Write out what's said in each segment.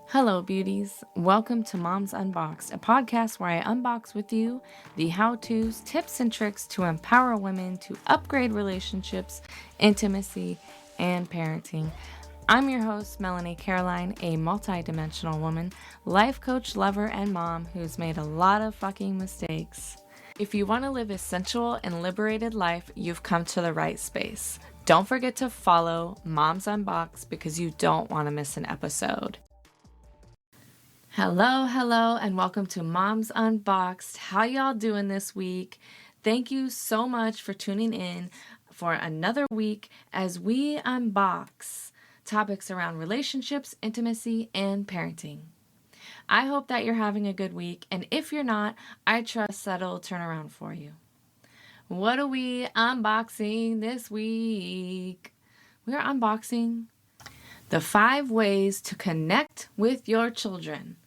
Hello, beauties. Welcome to Moms Unboxed, a podcast where I unbox with you the how-tos, tips, and tricks to empower women to upgrade relationships, intimacy, and parenting. I'm your host, Melanie Caroline, a multi-dimensional woman, life coach, lover, and mom who's made a lot of fucking mistakes. If you want to live a sensual and liberated life, you've come to the right space. Don't forget to follow Moms Unboxed because you don't want to miss an episode. Hello, and welcome to Moms Unboxed. How y'all doing this week? Thank you so much for tuning in for another week as we unbox topics around relationships, intimacy, and parenting. I hope that you're having a good week, and if you're not, I trust that it'll turn around for you. What are we unboxing this week? We're unboxing the 5 ways to connect with your children.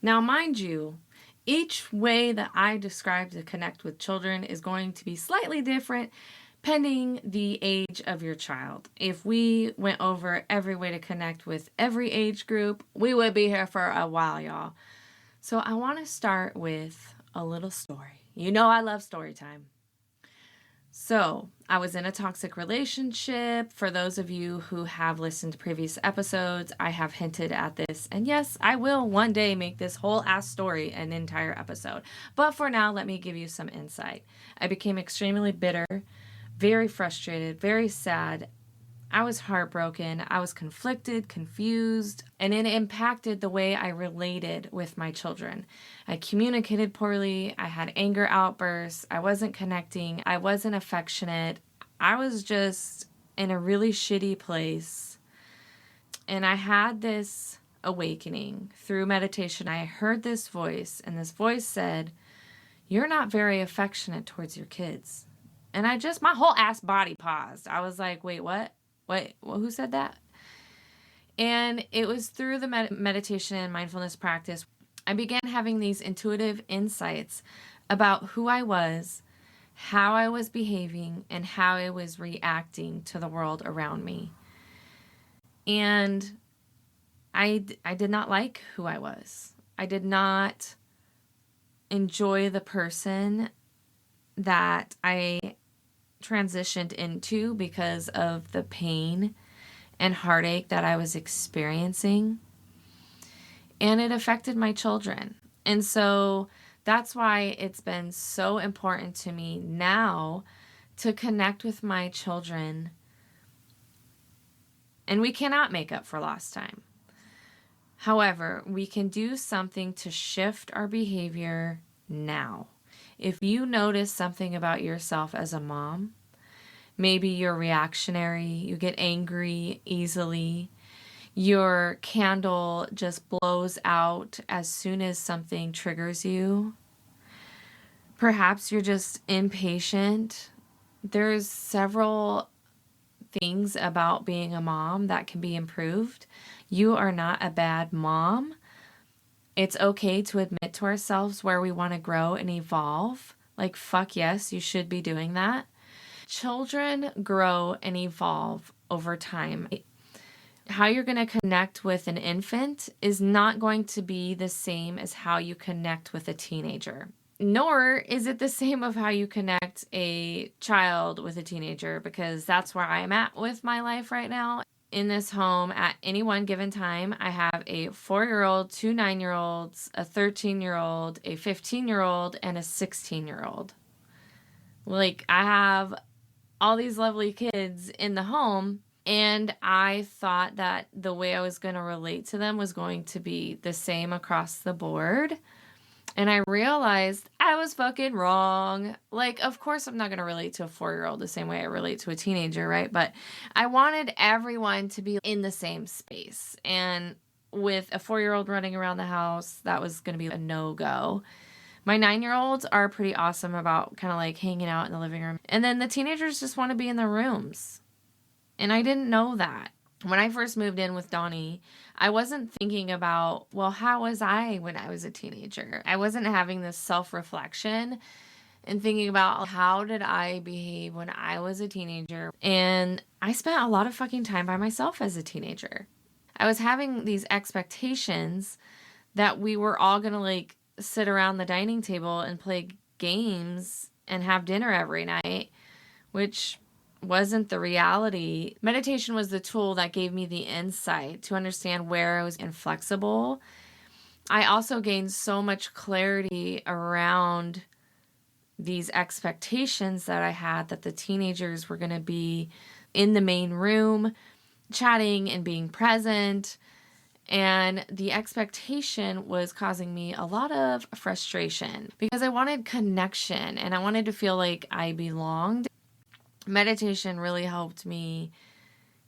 Now, mind you, each way that I describe to connect with children is going to be slightly different pending the age of your child. If we went over every way to connect with every age group, we would be here for a while, y'all. So I want to start with a little story. You know I love story time. So, I was in a toxic relationship. For those of you who have listened to previous episodes, I have hinted at this. And yes, I will one day make this whole ass story an entire episode. But for now, let me give you some insight. I became extremely bitter, very frustrated, very sad. I was heartbroken. I was conflicted, confused, and it impacted the way I related with my children. I communicated poorly. I had anger outbursts. I wasn't connecting. I wasn't affectionate. I was just in a really shitty place. And I had this awakening through meditation. I heard this voice, and this voice said, "You're not very affectionate towards your kids." And my whole ass body paused. I was like, wait, what? Wait, who said that? And it was through the meditation and mindfulness practice, I began having these intuitive insights about who I was, how I was behaving, and how I was reacting to the world around me. And I did not like who I was. I did not enjoy the person that I transitioned into because of the pain and heartache that I was experiencing. And it affected my children. And so that's why it's been so important to me now to connect with my children. And we cannot make up for lost time. However, we can do something to shift our behavior now. If you notice something about yourself as a mom, maybe you're reactionary, you get angry easily, your candle just blows out as soon as something triggers you. Perhaps you're just impatient. There's several things about being a mom that can be improved. You are not a bad mom. It's okay to admit to ourselves where we want to grow and evolve. Like, fuck yes, you should be doing that. Children grow and evolve over time. How you're going to connect with an infant is not going to be the same as how you connect with a teenager. Nor is it the same of how you connect a child with a teenager, because that's where I'm at with my life right now. In this home, at any one given time, I have a 4-year-old, 2 9-year-olds, a 13-year-old, a 15-year-old, and a 16-year-old. Like, I have all these lovely kids in the home, and I thought that the way I was going to relate to them was going to be the same across the board. And I realized I was fucking wrong. Like, of course, I'm not going to relate to a 4-year-old the same way I relate to a teenager, right? But I wanted everyone to be in the same space. And with a 4-year-old running around the house, that was going to be a no-go. My 9-year-olds are pretty awesome about kind of like hanging out in the living room. And then the teenagers just want to be in their rooms. And I didn't know that. When I first moved in with Donnie, I wasn't thinking about, well, how was I when I was a teenager? I wasn't having this self-reflection and thinking about how did I behave when I was a teenager. And I spent a lot of fucking time by myself as a teenager. I was having these expectations that we were all going to like sit around the dining table and play games and have dinner every night, which wasn't the reality. Meditation was the tool that gave me the insight to understand where I was inflexible. I also gained so much clarity around these expectations that I had that the teenagers were going to be in the main room chatting and being present. And the expectation was causing me a lot of frustration because I wanted connection and I wanted to feel like I belonged. Meditation really helped me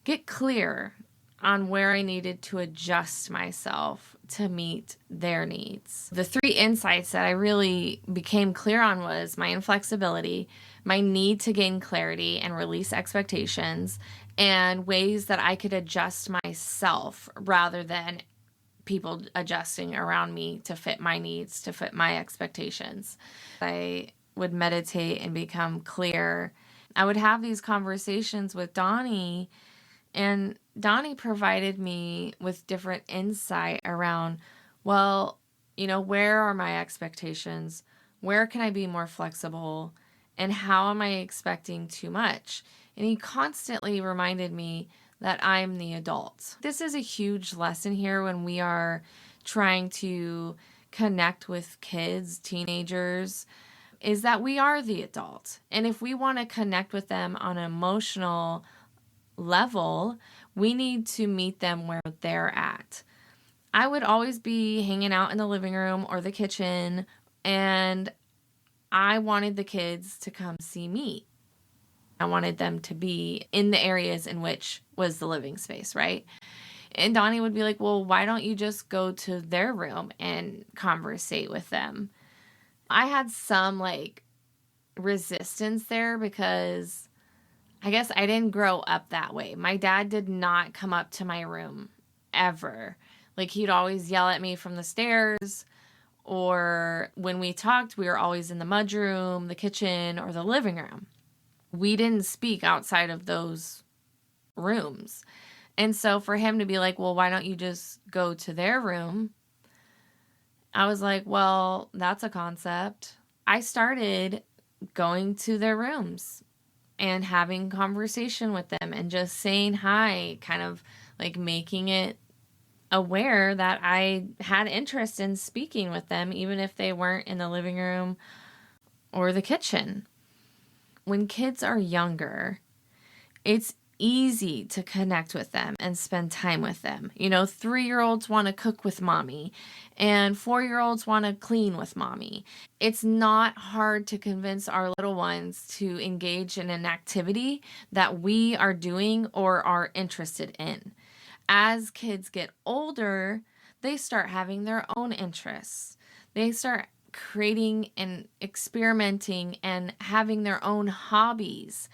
get clear on where I needed to adjust myself to meet their needs. The 3 insights that I really became clear on was my inflexibility, my need to gain clarity and release expectations, and ways that I could adjust myself rather than people adjusting around me to fit my needs, to fit my expectations. I would meditate and become clear. I would have these conversations with Donnie, and Donnie provided me with different insight around, well, where are my expectations? Where can I be more flexible? And how am I expecting too much? And he constantly reminded me that I'm the adult. This is a huge lesson here when we are trying to connect with kids, teenagers, is that we are the adult. And if we want to connect with them on an emotional level, we need to meet them where they're at. I would always be hanging out in the living room or the kitchen, and I wanted the kids to come see me. I wanted them to be in the areas in which was the living space, right? And Donnie would be like, well, why don't you just go to their room and conversate with them? I had some resistance there because I guess I didn't grow up that way. My dad did not come up to my room ever. He'd always yell at me from the stairs, or when we talked, we were always in the mudroom, the kitchen, or the living room. We didn't speak outside of those rooms. And so for him to be like, well, why don't you just go to their room? I was like, well, that's a concept. I started going to their rooms and having conversation with them and just saying hi, kind of making it aware that I had interest in speaking with them, even if they weren't in the living room or the kitchen. When kids are younger, it's easy to connect with them and spend time with them. 3-year-olds want to cook with mommy and 4-year-olds want to clean with mommy. It's not hard to convince our little ones to engage in an activity that we are doing or are interested in. As kids get older, they start having their own interests. They start creating and experimenting and having their own hobbies.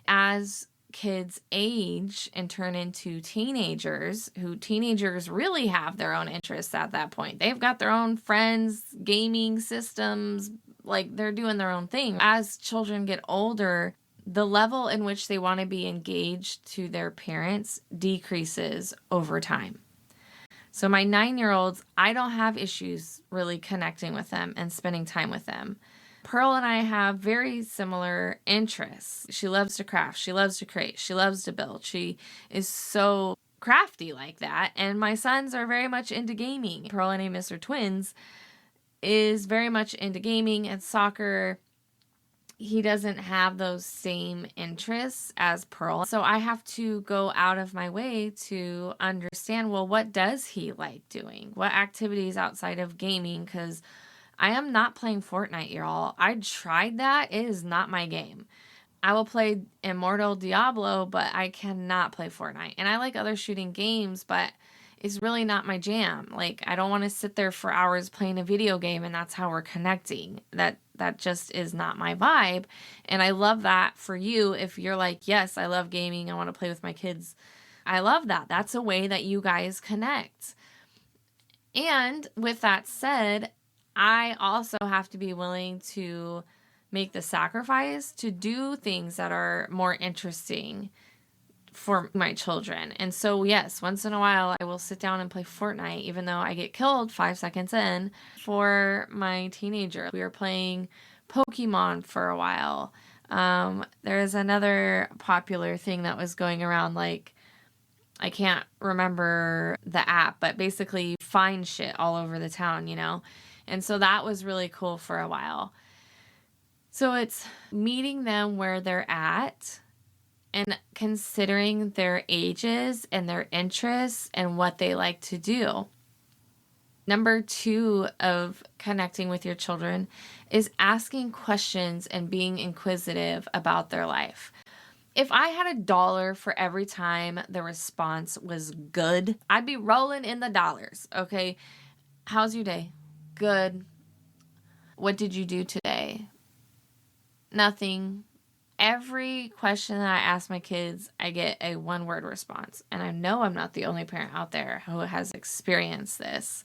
As kids age and turn into teenagers, teenagers really have their own interests at that point. They've got their own friends, gaming systems, they're doing their own thing. As children get older, the level in which they want to be engaged to their parents decreases over time. So my 9-year-olds, I don't have issues really connecting with them and spending time with them. Pearl and I have very similar interests. She loves to craft. She loves to create. She loves to build. She is so crafty like that. And my sons are very much into gaming. Pearl and Amos are twins, is very much into gaming and soccer. He doesn't have those same interests as Pearl. So I have to go out of my way to understand, well, what does he like doing? What activities outside of gaming? Because I am not playing Fortnite, y'all. I tried that. It is not my game. I will play Immortal Diablo, but I cannot play Fortnite. And I like other shooting games, but it's really not my jam. I don't want to sit there for hours playing a video game and that's how we're connecting. That just is not my vibe. And I love that for you. If you're like, yes, I love gaming. I want to play with my kids. I love that. That's a way that you guys connect. And with that said, I also have to be willing to make the sacrifice to do things that are more interesting for my children. And so, yes, once in a while I will sit down and play Fortnite, even though I get killed 5 seconds in. For my teenager, we were playing Pokemon for a while. There's another popular thing that was going around, like, I can't remember the app, but basically you find shit all over the town, you know? And so that was really cool for a while. So it's meeting them where they're at and considering their ages and their interests and what they like to do. Number 2 of connecting with your children is asking questions and being inquisitive about their life. If I had $1 for every time the response was good, I'd be rolling in the dollars, okay? How's your day? Good. What did you do today? Nothing. Every question that I ask my kids, I get a one-word response. And I know I'm not the only parent out there who has experienced this.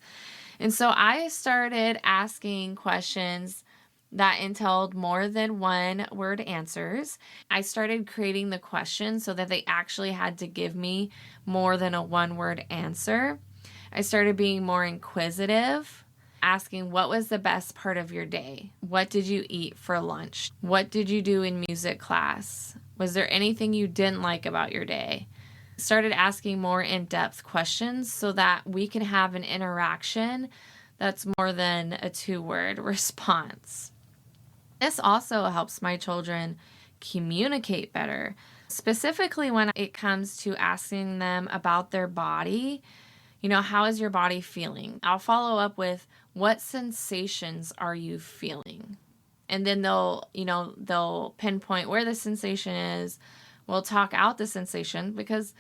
And so I started asking questions that entailed more than one-word answers. I started creating the questions so that they actually had to give me more than a one-word answer. I started being more inquisitive, asking what was the best part of your day? What did you eat for lunch? What did you do in music class? Was there anything you didn't like about your day? Started asking more in-depth questions so that we can have an interaction that's more than a 2-word response. This also helps my children communicate better, specifically when it comes to asking them about their body. You know, how is your body feeling? I'll follow up with, what sensations are you feeling? And then they'll pinpoint where the sensation is. We'll talk out the sensation because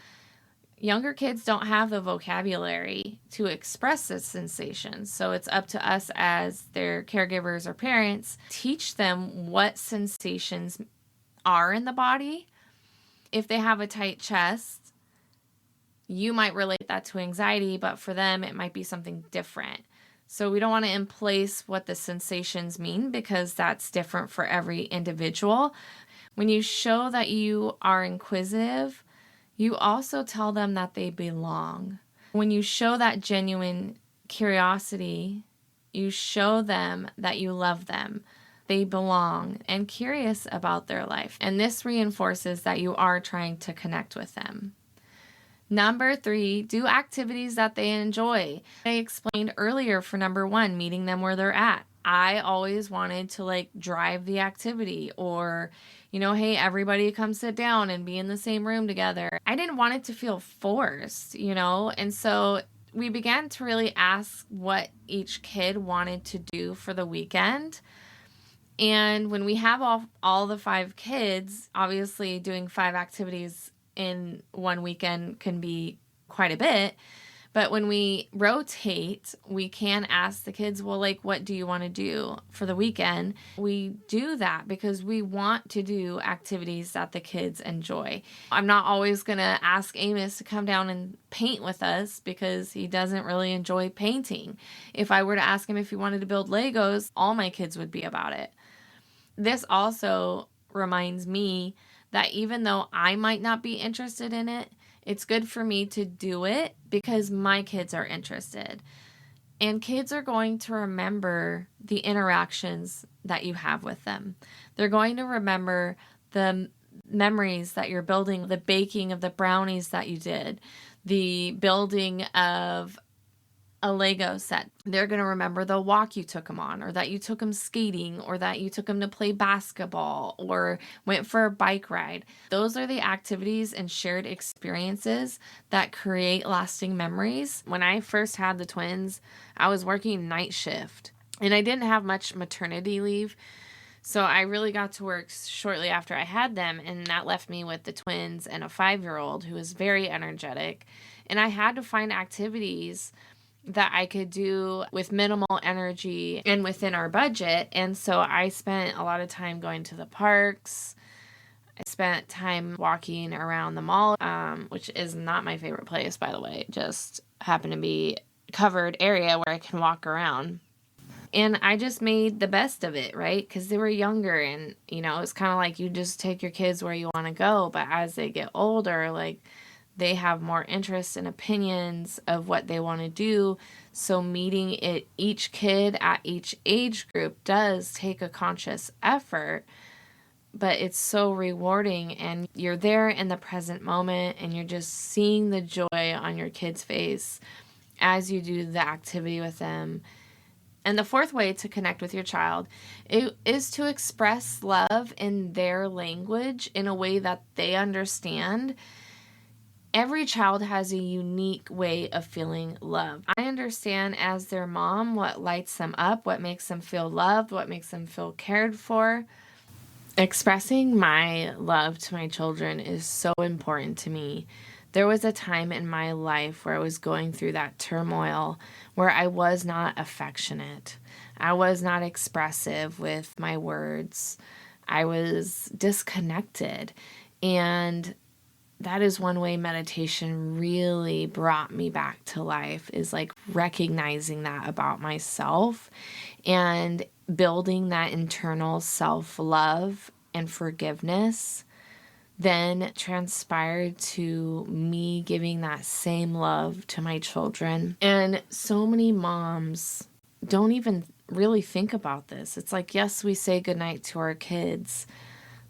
younger kids don't have the vocabulary to express the sensations. So it's up to us as their caregivers or parents, teach them what sensations are in the body. If they have a tight chest, you might relate that to anxiety, but for them, it might be something different. So we don't want to emplace what the sensations mean because that's different for every individual. When you show that you are inquisitive, you also tell them that they belong. When you show that genuine curiosity, you show them that you love them, they belong, and curious about their life. And this reinforces that you are trying to connect with them. Number 3, do activities that they enjoy. I explained earlier for number 1, meeting them where they're at. I always wanted to drive the activity or, hey, everybody come sit down and be in the same room together. I didn't want it to feel forced, and so we began to really ask what each kid wanted to do for the weekend. And when we have all the 5 kids, obviously doing 5 activities in one weekend can be quite a bit. But when we rotate, we can ask the kids, well, what do you want to do for the weekend? We do that because we want to do activities that the kids enjoy. I'm not always going to ask Amos to come down and paint with us because he doesn't really enjoy painting. If I were to ask him if he wanted to build Legos, all my kids would be about it. This also reminds me that even though I might not be interested in it, it's good for me to do it because my kids are interested. And kids are going to remember the interactions that you have with them. They're going to remember the memories that you're building, the baking of the brownies that you did, the building of a Lego set. They're going to remember the walk you took them on, or that you took them skating, or that you took them to play basketball, or went for a bike ride. Those are the activities and shared experiences that create lasting memories. When I first had the twins, I was working night shift, and I didn't have much maternity leave. So I really got to work shortly after I had them, and that left me with the twins and a 5-year-old who was very energetic. And I had to find activities that I could do with minimal energy and within our budget. And so I spent a lot of time going to the parks. I spent time walking around the mall, which is not my favorite place, by the way. It just happened to be a covered area where I can walk around. And I just made the best of it, right? Because they were younger, and, it's kind of like you just take your kids where you want to go. But as they get older, like, they have more interests and opinions of what they want to do. So meeting each kid at each age group does take a conscious effort, but it's so rewarding, and you're there in the present moment, and you're just seeing the joy on your kid's face as you do the activity with them. And the fourth way to connect with your child is to express love in their language in a way that they understand. Every child has a unique way of feeling love. I understand as their mom what lights them up, what makes them feel loved, what makes them feel cared for. Expressing my love to my children is so important to me. There was a time in my life where I was going through that turmoil where I was not affectionate. I was not expressive with my words. I was disconnected. And that is one way meditation really brought me back to life, is like recognizing that about myself and building that internal self-love and forgiveness then transpired to me giving that same love to my children. And so many moms don't even really think about this. It's like, yes, we say goodnight to our kids,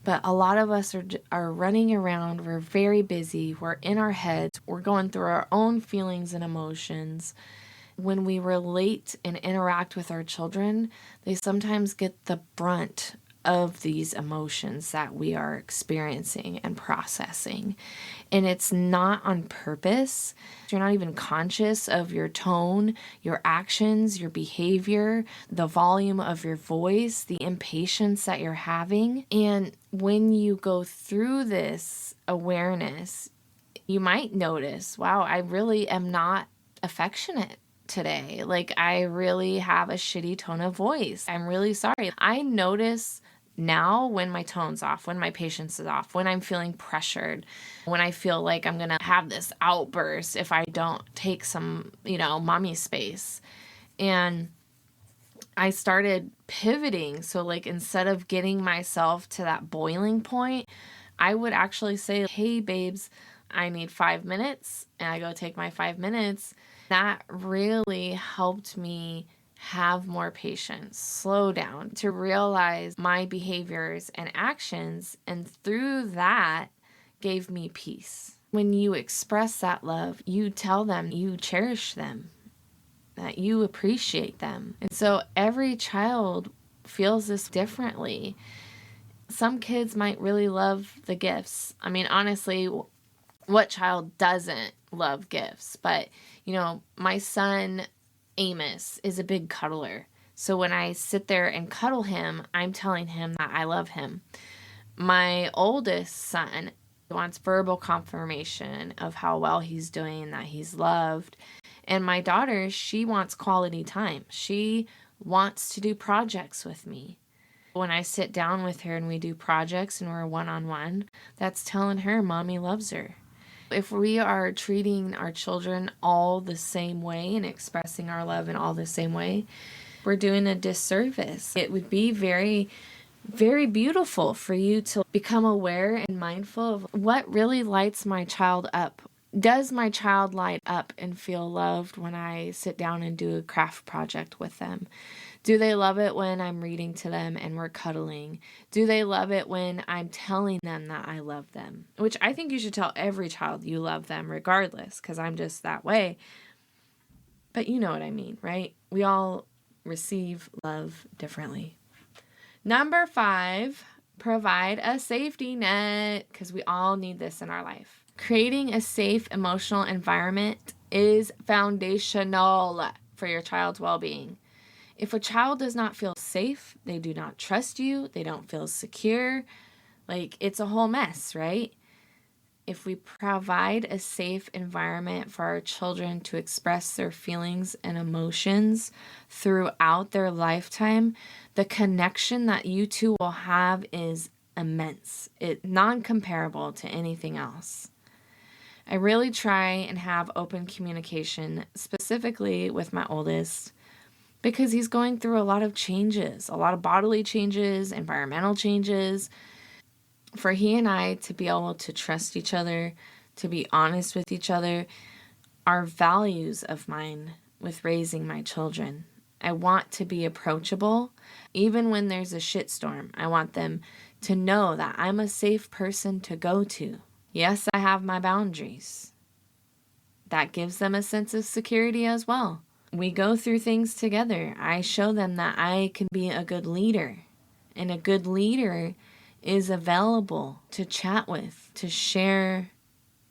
but a lot of us are running around. We're very busy. We're in our heads. We're going through our own feelings and emotions. When we relate and interact with our children, they sometimes get the brunt of these emotions that we are experiencing and processing. And it's not on purpose. You're not even conscious of your tone, your actions, your behavior, the volume of your voice, the impatience that you're having. And when you go through this awareness, you might notice, wow, I really am not affectionate today. Like, I really have a shitty tone of voice. I'm really sorry. I notice now when my tone's off, when my patience is off, when I'm feeling pressured, when I feel like I'm going to have this outburst if I don't take some, mommy space. And I started pivoting. So like, instead of getting myself to that boiling point, I would actually say, hey, babes, I need 5 minutes. And I go take my 5 minutes. That really helped me have more patience, slow down, to realize my behaviors and actions. And through that, gave me peace. When you express that love, you tell them you cherish them, that you appreciate them. And so every child feels this differently. Some kids might really love the gifts. I mean, honestly, what child doesn't love gifts? But, my son Amos is a big cuddler. So when I sit there and cuddle him, I'm telling him that I love him. My oldest son wants verbal confirmation of how well he's doing, that he's loved. And my daughter, she wants quality time. She wants to do projects with me. When I sit down with her and we do projects and we're one-on-one, that's telling her mommy loves her. If we are treating our children all the same way and expressing our love in all the same way, we're doing a disservice. It would be very, very beautiful for you to become aware and mindful of what really lights my child up. Does my child light up and feel loved when I sit down and do a craft project with them? Do they love it when I'm reading to them and we're cuddling? Do they love it when I'm telling them that I love them? Which I think you should tell every child you love them regardless, because I'm just that way. But you know what I mean, right? We all receive love differently. Number 5, provide a safety net, because we all need this in our life. Creating a safe emotional environment is foundational for your child's well-being. If a child does not feel safe, they do not trust you, they don't feel secure, like, it's a whole mess, right? If we provide a safe environment for our children to express their feelings and emotions throughout their lifetime, the connection that you two will have is immense. It's non-comparable to anything else. I really try and have open communication, specifically with my oldest, because he's going through a lot of changes, a lot of bodily changes, environmental changes. For he and I to be able to trust each other, to be honest with each other, are values of mine with raising my children. I want to be approachable. Even when there's a shitstorm, I want them to know that I'm a safe person to go to. Yes, I have my boundaries. That gives them a sense of security as well. We go through things together. I show them that I can be a good leader. And a good leader is available to chat with, to share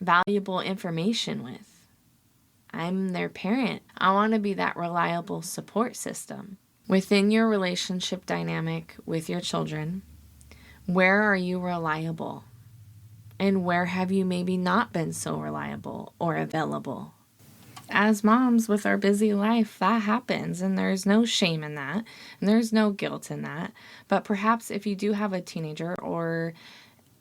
valuable information with. I'm their parent. I want to be that reliable support system. Within your relationship dynamic with your children, where are you reliable? And where have you maybe not been so reliable or available? As moms with our busy life, that happens, and there's no shame in that, and there's no guilt in that. But perhaps if you do have a teenager or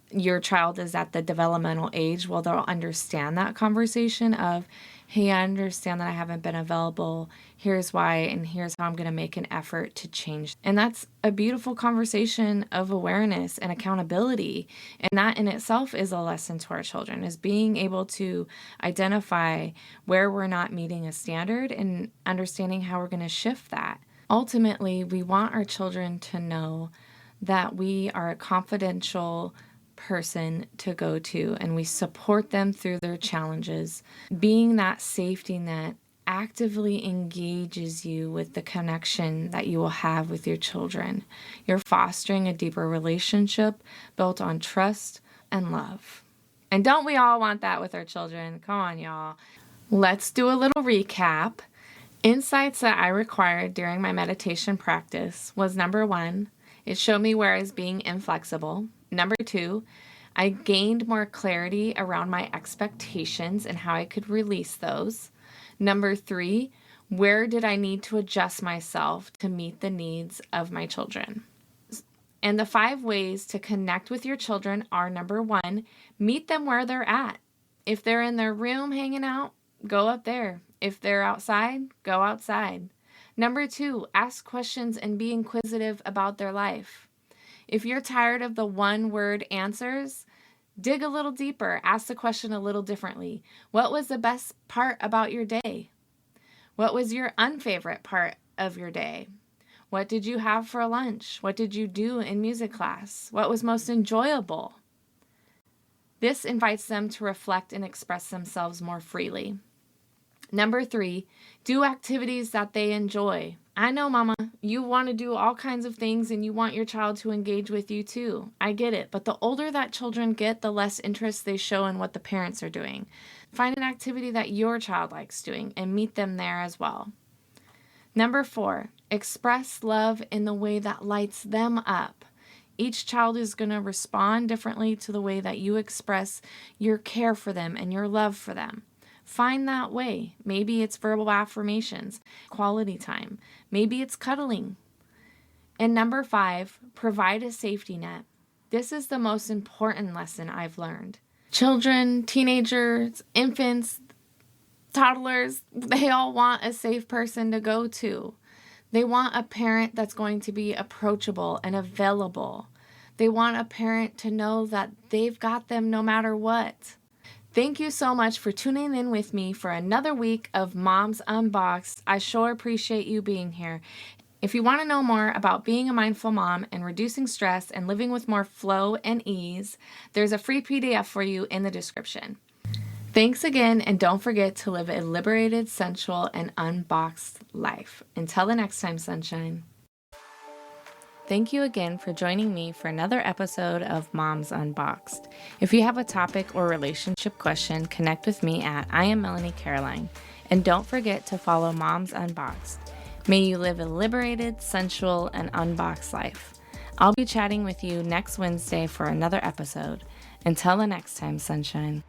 your child is at the developmental age, well, they'll understand that conversation of, hey, I understand that I haven't been available. Here's why, and here's how I'm going to make an effort to change. And that's a beautiful conversation of awareness and accountability. And that in itself is a lesson to our children, is being able to identify where we're not meeting a standard and understanding how we're going to shift that. Ultimately, we want our children to know that we are a confidential person to go to, and we support them through their challenges. Being that safety net actively engages you with the connection that you will have with your children. You're fostering a deeper relationship built on trust and love. And don't we all want that with our children? Come on, y'all. Let's do a little recap. Insights that I required during my meditation practice was, number 1, it showed me where I was being inflexible. Number 2, I gained more clarity around my expectations and how I could release those. Number 3, where did I need to adjust myself to meet the needs of my children? And the 5 ways to connect with your children are, number 1, meet them where they're at. If they're in their room hanging out, go up there. If they're outside, go outside. Number 2, ask questions and be inquisitive about their life. If you're tired of the one-word answers, dig a little deeper. Ask the question a little differently. What was the best part about your day? What was your unfavorite part of your day? What did you have for lunch? What did you do in music class? What was most enjoyable? This invites them to reflect and express themselves more freely. Number 3, do activities that they enjoy. I know, Mama, you want to do all kinds of things and you want your child to engage with you too. I get it. But the older that children get, the less interest they show in what the parents are doing. Find an activity that your child likes doing and meet them there as well. Number 4, express love in the way that lights them up. Each child is going to respond differently to the way that you express your care for them and your love for them. Find that way. Maybe it's verbal affirmations, quality time. Maybe it's cuddling. And number 5, provide a safety net. This is the most important lesson I've learned. Children, teenagers, infants, toddlers, they all want a safe person to go to. They want a parent that's going to be approachable and available. They want a parent to know that they've got them no matter what. Thank you so much for tuning in with me for another week of Moms Unboxed. I sure appreciate you being here. If you want to know more about being a mindful mom and reducing stress and living with more flow and ease, there's a free PDF for you in the description. Thanks again, and don't forget to live a liberated, sensual, and unboxed life. Until the next time, sunshine. Thank you again for joining me for another episode of Moms Unboxed. If you have a topic or relationship question, connect with me at I am Melanie Caroline. And don't forget to follow Moms Unboxed. May you live a liberated, sensual, and unboxed life. I'll be chatting with you next Wednesday for another episode. Until the next time, sunshine.